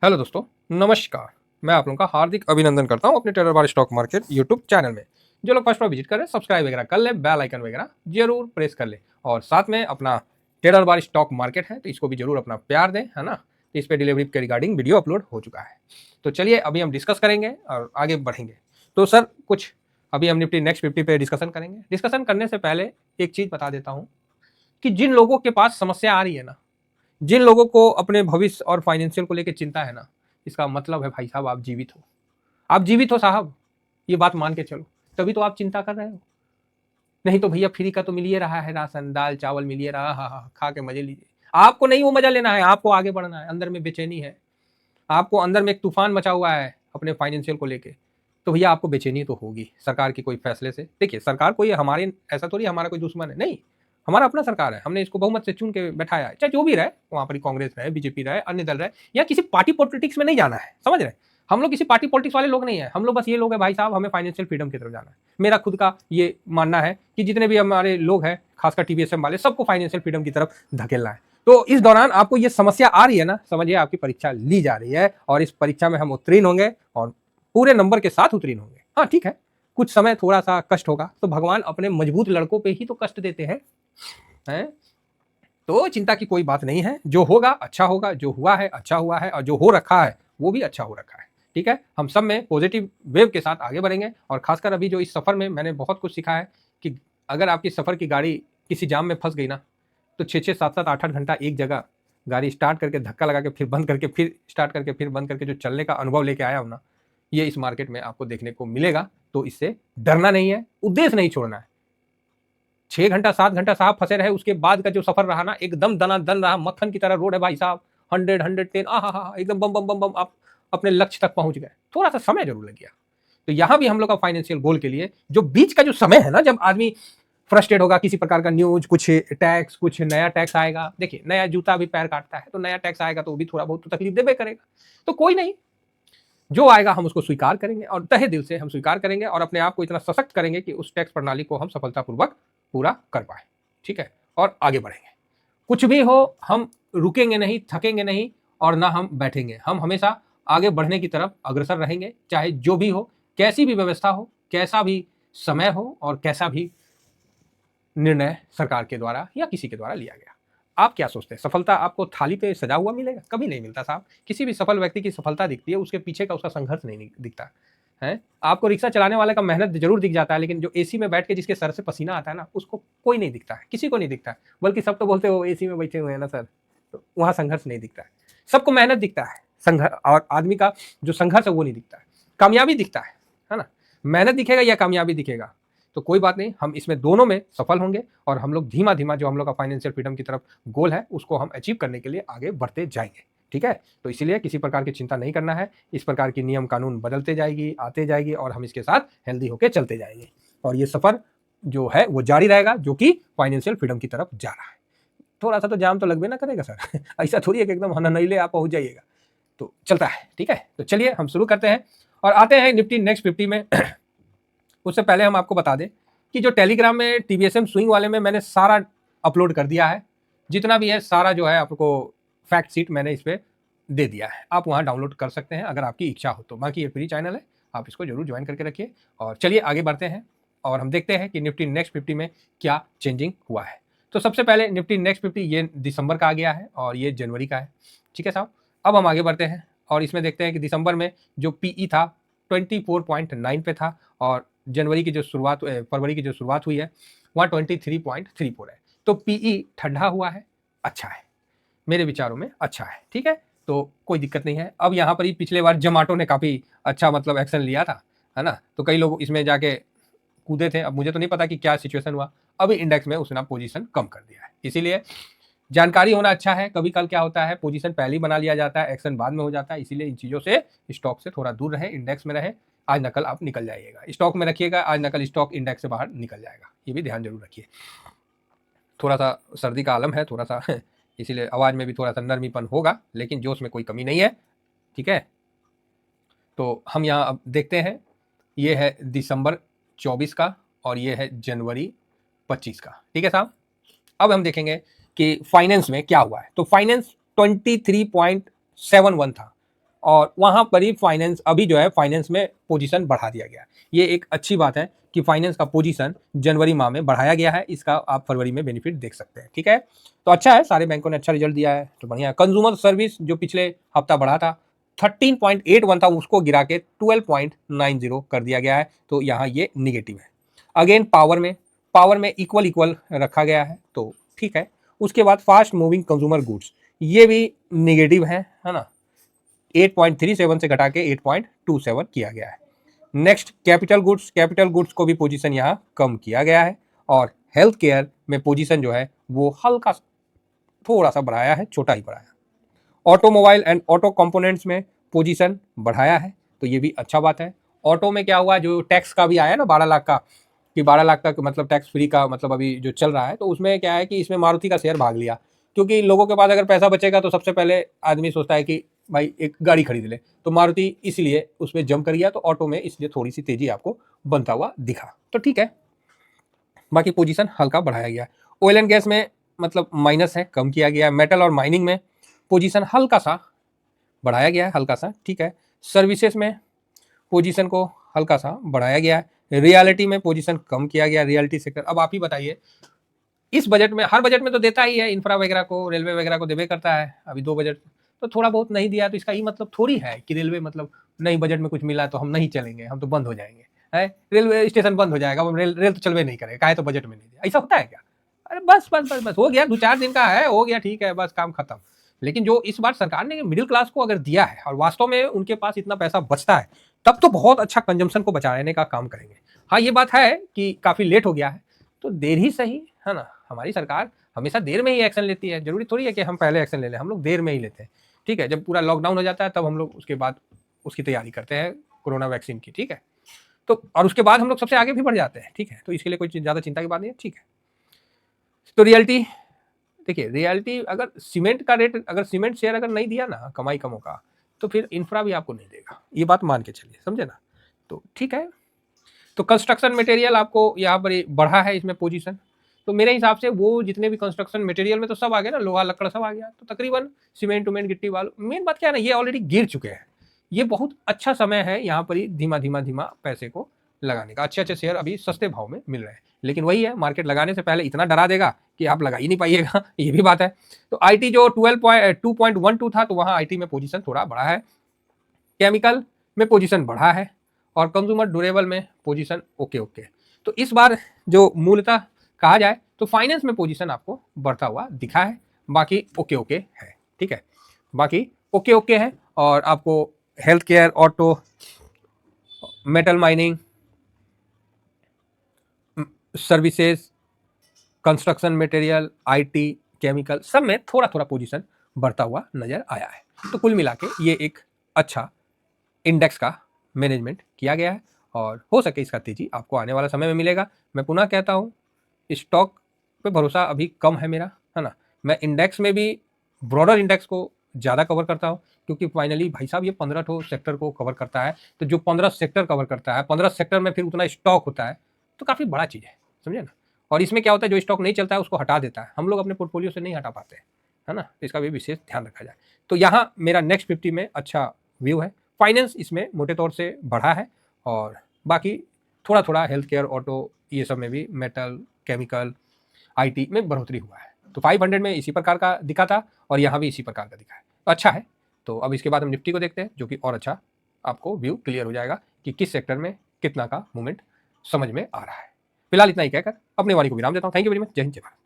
Hello दोस्तों, नमस्कार। मैं आप लोगों का हार्दिक अभिनंदन करता हूं अपने टेरर बार स्टॉक मार्केट यूट्यूब चैनल में। जो लोग फर्स्ट बार विजिट करें, सब्सक्राइब वगैरह कर ले, बेल आइकन वगैरह जरूर प्रेस कर ले और साथ में अपना टेरर बार स्टॉक मार्केट है तो इसको भी जरूर अपना प्यार दें, है ना। तो इस पर डिलीवरी के रिगार्डिंग वीडियो अपलोड हो चुका है। तो चलिए अभी हम डिस्कस करेंगे और आगे बढ़ेंगे। तो सर कुछ अभी हम निफ्टी नेक्स्ट 50 पे डिस्कशन करेंगे। डिस्कशन करने से पहले एक चीज बता देता हूँ कि जिन लोगों के पास समस्या आ रही है ना, जिन लोगों को अपने भविष्य और फाइनेंशियल को लेकर चिंता है ना, इसका मतलब है भाई साहब आप जीवित हो। आप जीवित हो साहब, ये बात मान के चलो, तभी तो आप चिंता कर रहे हो। नहीं तो भैया फ्री का तो मिल ही रहा है, राशन दाल चावल मिल ही रहा है, हाँ खा के मजे लीजिए। आपको नहीं वो मजा लेना है, आपको आगे बढ़ना है। अंदर में बेचैनी है, आपको अंदर में एक तूफान मचा हुआ है अपने फाइनेंशियल को लेके। तो भैया आपको बेचैनी तो होगी सरकार के कोई फैसले से। देखिए सरकार कोई हमारे ऐसा थोड़ी हमारा कोई दुश्मन है, नहीं। हमारा अपना सरकार है, हमने इसको बहुमत से चुन के बैठाया है। चाहे जो भी रहे, वहां पर कांग्रेस रहे, बीजेपी रहे, अन्य दल रहे, या किसी पार्टी पॉलिटिक्स में नहीं जाना है, समझ रहे। हम लोग किसी पार्टी पॉलिटिक्स वाले लोग नहीं है। हम लोग बस ये लोग है भाई साहब, हमें फाइनेंशियल फ्रीडम की तरफ जाना है। मेरा खुद का ये मानना है कि जितने भी हमारे लोग हैं, खासकर टीवीएसएम वाले, सबको फाइनेंशियल फ्रीडम की तरफ धकेलना है। तो इस दौरान आपको ये समस्या आ रही है ना, समझिए आपकी परीक्षा ली जा रही है और इस परीक्षा में हम उत्तीर्ण होंगे और पूरे नंबर के साथ उत्तीर्ण होंगे। हाँ ठीक है, कुछ समय थोड़ा सा कष्ट होगा, तो भगवान अपने मजबूत लड़कों पे ही तो कष्ट देते हैं। तो चिंता की कोई बात नहीं है, जो होगा अच्छा होगा, जो हुआ है अच्छा हुआ है और जो हो रखा है वो भी अच्छा हो रखा है। ठीक है, हम सब में पॉजिटिव वेव के साथ आगे बढ़ेंगे। और खासकर अभी जो इस सफर में मैंने बहुत कुछ सीखा है कि अगर आपकी सफर की गाड़ी किसी जाम में फंस गई ना, तो 6-6, 7-7, 8-8 घंटा एक जगह गाड़ी स्टार्ट करके धक्का लगा के फिर बंद करके फिर स्टार्ट करके फिर बंद करके जो चलने का अनुभव लेके आया हूं ना, ये इस मार्केट में आपको देखने को मिलेगा। तो इससे डरना नहीं है, उद्देश्य नहीं छोड़ना है। 6 घंटा 7 घंटा साहब फंसे रहे, उसके बाद का जो सफर रहा ना, एकदम दनादन रहा, मक्खन की तरह रोड है भाई साहब। 100, 110, एकदम बम बम बम बम, आप अपने लक्ष्य तक पहुंच गए। थोड़ा सा समय जरूर लग गया। तो यहां भी हम लोग का फाइनेंशियल गोल के लिए जो बीच का जो समय है ना, जब आदमी फ्रस्ट्रेट होगा, किसी प्रकार का न्यूज, कुछ टैक्स, कुछ नया टैक्स आएगा। देखिए नया जूता भी पैर काटता है, तो नया टैक्स आएगा तो वो भी थोड़ा बहुत तो तकलीफ देबे करेगा। तो कोई नहीं, जो आएगा हम उसको स्वीकार करेंगे और तहे दिल से हम स्वीकार करेंगे और अपने आप को इतना सशक्त करेंगे कि उस टैक्स प्रणाली को हम सफलतापूर्वक पूरा कर पाए। ठीक है, और आगे बढ़ेंगे। कुछ भी हो, हम रुकेंगे नहीं, थकेंगे नहीं और ना हम बैठेंगे। हम हमेशा आगे बढ़ने की तरफ अग्रसर रहेंगे, चाहे जो भी हो, कैसी भी व्यवस्था हो, कैसा भी समय हो और कैसा भी निर्णय सरकार के द्वारा या किसी के द्वारा लिया गया। आप क्या सोचते हैं, सफलता आपको थाली पे सजा हुआ मिलेगा? कभी नहीं मिलता साहब। किसी भी सफल व्यक्ति की सफलता दिखती है, उसके पीछे का उसका संघर्ष नहीं दिखता है। आपको रिक्शा चलाने वाले का मेहनत जरूर दिख जाता है, लेकिन जो एसी में बैठ के जिसके सर से पसीना आता है ना, उसको कोई नहीं दिखता है, किसी को नहीं दिखता है। बल्कि सब तो बोलते हो एसी में बैठे हुए हैं ना सर, तो वहां संघर्ष नहीं दिखता है। सबको मेहनत दिखता है, संघर्ष और आदमी का जो संघर्ष है वो नहीं दिखता है। कामयाबी दिखता है ना। मेहनत दिखेगा या कामयाबी दिखेगा, तो कोई बात नहीं, हम इसमें दोनों में सफल होंगे और हम लोग धीमा धीमा जो हम लोग का फाइनेंशियल फ्रीडम की तरफ गोल है उसको हम अचीव करने के लिए आगे बढ़ते जाएंगे। ठीक है, तो इसीलिए किसी प्रकार की चिंता नहीं करना है। इस प्रकार की नियम कानून बदलते जाएगी, आते जाएगी और हम इसके साथ हेल्दी होकर चलते जाएंगे और ये सफर जो है वो जारी रहेगा, जो कि फाइनेंशियल फ्रीडम की तरफ जा रहा है। थोड़ा सा तो जाम तो लगभग ना करेगा सर ऐसा थोड़ी है कि एकदम हननैले आप पहुंच जाइएगा, तो चलता है। ठीक है, तो चलिए हम शुरू करते हैं और आते हैं निफ्टी नेक्स्ट 50 में। उससे पहले हम आपको बता दें कि जो टेलीग्राम में टीवीएसएम स्विंग वाले में मैंने सारा अपलोड कर दिया है, जितना भी है सारा जो है आपको फैक्ट शीट मैंने इस पर दे दिया है। आप वहाँ डाउनलोड कर सकते हैं अगर आपकी इच्छा हो तो। बाकी ये फ्री चैनल है, आप इसको जरूर ज्वाइन करके रखिए। और चलिए आगे बढ़ते हैं और हम देखते हैं कि निफ्टी नेक्स्ट 50 में क्या चेंजिंग हुआ है। तो सबसे पहले निफ्टी नेक्स्ट 50 ये दिसंबर का आ गया है और ये जनवरी का है। ठीक है साहब, अब हम आगे बढ़ते हैं और इसमें देखते हैं कि दिसंबर में जो पीई था 24.9 पे था और जनवरी की जो शुरुआत फरवरी की जो शुरुआत हुई है वहाँ 23.34 है। तो पीई ठंडा हुआ है, अच्छा है, मेरे विचारों में अच्छा है। ठीक है, तो कोई दिक्कत नहीं है। अब यहाँ पर ही पिछले बार जोमेटो ने काफ़ी अच्छा मतलब एक्शन लिया था, है ना, तो कई लोग इसमें जाके कूदे थे। अब मुझे तो नहीं पता कि क्या सिचुएशन हुआ, अभी इंडेक्स में उसने पोजीशन कम कर दिया है। इसीलिए जानकारी होना अच्छा है। कभी कल क्या होता है, पोजीशन पहले ही बना लिया जाता है, एक्शन बाद में हो जाता है। इसीलिए इन चीज़ों से स्टॉक से थोड़ा दूर रहे, इंडेक्स में रहे। आज नकल आप निकल जाइएगा, स्टॉक में रखिएगा, आज नकल स्टॉक इंडेक्स से बाहर निकल जाएगा, ये भी ध्यान जरूर रखिए। थोड़ा सा सर्दी का आलम है थोड़ा सा इसीलिए आवाज़ में भी थोड़ा सा नरमीपन होगा, लेकिन जोश में कोई कमी नहीं है। ठीक है, तो हम यहाँ अब देखते हैं, ये है दिसंबर 24 का और ये है जनवरी 25 का। ठीक है साहब, अब हम देखेंगे कि फाइनेंस में क्या हुआ है। तो फाइनेंस 23.71 था और वहाँ पर ही फाइनेंस अभी जो है फाइनेंस में पोजीशन बढ़ा दिया गया। ये एक अच्छी बात है कि फाइनेंस का पोजीशन जनवरी माह में बढ़ाया गया है, इसका आप फरवरी में बेनिफिट देख सकते हैं। ठीक है, तो अच्छा है, सारे बैंकों ने अच्छा रिजल्ट दिया है, तो बढ़िया है। कंज्यूमर सर्विस जो पिछले हफ्ता बढ़ा था 13.81 था, उसको गिरा के 12.90 कर दिया गया है, तो यहाँ ये निगेटिव है। अगेन पावर में इक्वल इक्वल रखा गया है, तो ठीक है। उसके बाद फास्ट मूविंग कंज्यूमर गुड्स, ये भी निगेटिव है ना, 8.37 से घटा के 8.27 किया गया है। नेक्स्ट कैपिटल गुड्स को भी पोजीशन यहाँ कम किया गया है, और हेल्थ केयर में पोजीशन जो है वो हल्का थोड़ा सा बढ़ाया है, छोटा ही बढ़ाया। ऑटोमोबाइल एंड ऑटो कंपोनेंट्स में पोजीशन बढ़ाया है, तो ये भी अच्छा बात है। ऑटो में क्या हुआ, जो टैक्स का भी आया ना 12 लाख का, कि 12 लाख तक मतलब टैक्स फ्री का मतलब अभी जो चल रहा है, तो उसमें क्या है कि इसमें मारुति का शेयर भाग लिया, क्योंकि लोगों के पास अगर पैसा बचेगा तो सबसे पहले आदमी सोचता है कि भाई एक गाड़ी खरीद ले, तो मारुति इसलिए उसमें जंप कर गया, तो ऑटो में इसलिए थोड़ी सी तेजी आपको बनता हुआ दिखा, तो ठीक है। बाकी पोजीशन हल्का बढ़ाया गया। ऑयल एंड गैस में मतलब माइनस है, कम किया गया है। मेटल और माइनिंग में पोजीशन हल्का सा बढ़ाया गया है, हल्का सा, ठीक है। सर्विसेज में पोजीशन को हल्का सा बढ़ाया गया है। रियलिटी में पोजीशन कम किया गया, रियलिटी सेक्टर। अब आप ही बताइए, इस बजट में, हर बजट में तो देता ही है, इंफ्रा वगैरह को, रेलवे वगैरह को देवे करता है, अभी 2 बजट तो थोड़ा बहुत नहीं दिया, तो इसका ये मतलब थोड़ी है कि रेलवे मतलब नहीं बजट में कुछ मिला तो हम नहीं चलेंगे, हम तो बंद हो जाएंगे, है रेलवे स्टेशन बंद हो जाएगा, रेल तो चलवे नहीं करेगा, काहे तो बजट में नहीं दिया, ऐसा होता है क्या? अरे बस बस बस बस हो गया, 2-4 दिन का है, हो गया, ठीक है, बस काम खत्म। लेकिन जो इस बार सरकार ने मिडिल क्लास को अगर दिया है और वास्तव में उनके पास इतना पैसा बचता है, तब तो बहुत अच्छा कंजम्पशन को बचाने का काम करेंगे। हाँ, ये बात है कि काफी लेट हो गया है, तो देर ही सही, है ना। हमारी सरकार हमेशा देर में ही एक्शन लेती है, जरूरी थोड़ी है कि हम पहले एक्शन ले लें, हम लोग देर में ही लेते हैं, ठीक है। जब पूरा लॉकडाउन हो जाता है तब हम लोग उसके बाद उसकी तैयारी करते हैं कोरोना वैक्सीन की, ठीक है। तो और उसके बाद हम लोग सबसे आगे भी बढ़ जाते हैं, ठीक है, तो इसके लिए कोई ज़्यादा चिंता की बात नहीं है, ठीक है। तो रियलिटी देखिए, रियलिटी अगर सीमेंट का रेट, अगर सीमेंट शेयर अगर नहीं दिया ना, कमाई कम होगा, तो फिर इंफ्रा भी आपको नहीं देगा, ये बात मान के चलिए, समझे ना, तो ठीक है। तो कंस्ट्रक्शन मटेरियल आपको यहाँ पर बढ़ा है इसमें पोजीशन, तो मेरे हिसाब से वो जितने भी कंस्ट्रक्शन मटेरियल में तो सब आ गया ना, लोहा लकड़ सब आ गया, तो तकरीबन सीमेंट उमेंट गिट्टी वालों, मेन बात क्या है ना, ये ऑलरेडी गिर चुके हैं, ये बहुत अच्छा समय है यहाँ पर ही धीमा धीमा धीमा पैसे को लगाने का। अच्छे अच्छे शेयर अभी सस्ते भाव में मिल रहे हैं, लेकिन वही है, मार्केट लगाने से पहले इतना डरा देगा कि आप लगा ही नहीं पाइएगा, ये भी बात है। तो आईटी जो 2.12 था, तो वहाँ आईटी में पोजीशन थोड़ा बढ़ा है, केमिकल में पोजीशन बढ़ा है, और कंज्यूमर ड्यूरेबल में पोजीशन ओके ओके। तो इस बार जो मूलतः कहा जाए तो फाइनेंस में पोजीशन आपको बढ़ता हुआ दिखा है, बाकी ओके ओके है, ठीक है, बाकी ओके ओके है। और आपको health care, auto, metal mining, services, construction material, IT, chemical, सब में थोड़ा थोड़ा पोजीशन बढ़ता हुआ नजर आया है। तो कुल मिला के ये एक अच्छा इंडेक्स का मैनेजमेंट किया गया है, और हो सके इसका तेजी आपको आने वाला समय में मिलेगा। मैं पुनः कहता हूँ, स्टॉक पे भरोसा अभी कम है मेरा, है ना। मैं इंडेक्स में भी ब्रॉडर इंडेक्स को ज़्यादा कवर करता हूँ, क्योंकि फाइनली भाई साहब ये 15 सेक्टर को कवर करता है, तो जो 15 सेक्टर कवर करता है, 15 सेक्टर में फिर उतना स्टॉक होता है, तो काफ़ी बड़ा चीज़ है, समझे ना। और इसमें क्या होता है, जो स्टॉक नहीं चलता है उसको हटा देता है, हम लोग अपने पोर्टफोलियो से नहीं हटा पाते, है ना, इसका भी विशेष ध्यान रखा जाए। तो यहाँ मेरा नेक्स्ट 50 में अच्छा व्यू है। फाइनेंस इसमें मोटे तौर से बढ़ा है, और बाकी थोड़ा थोड़ा हेल्थ केयर, ऑटो, ये सब में भी, मेटल, केमिकल, आईटी में बढ़ोतरी हुआ है। तो 500 में इसी प्रकार का दिखा था, और यहाँ भी इसी प्रकार का दिखा है, तो अच्छा है। तो अब इसके बाद हम निफ्टी को देखते हैं, जो कि और अच्छा आपको व्यू क्लियर हो जाएगा कि किस सेक्टर में कितना का मूवमेंट समझ में आ रहा है। फिलहाल इतना ही कहकर अपने वाणी को विराम देता हूँ। Thank you very much. जय हिंद, जय भारत।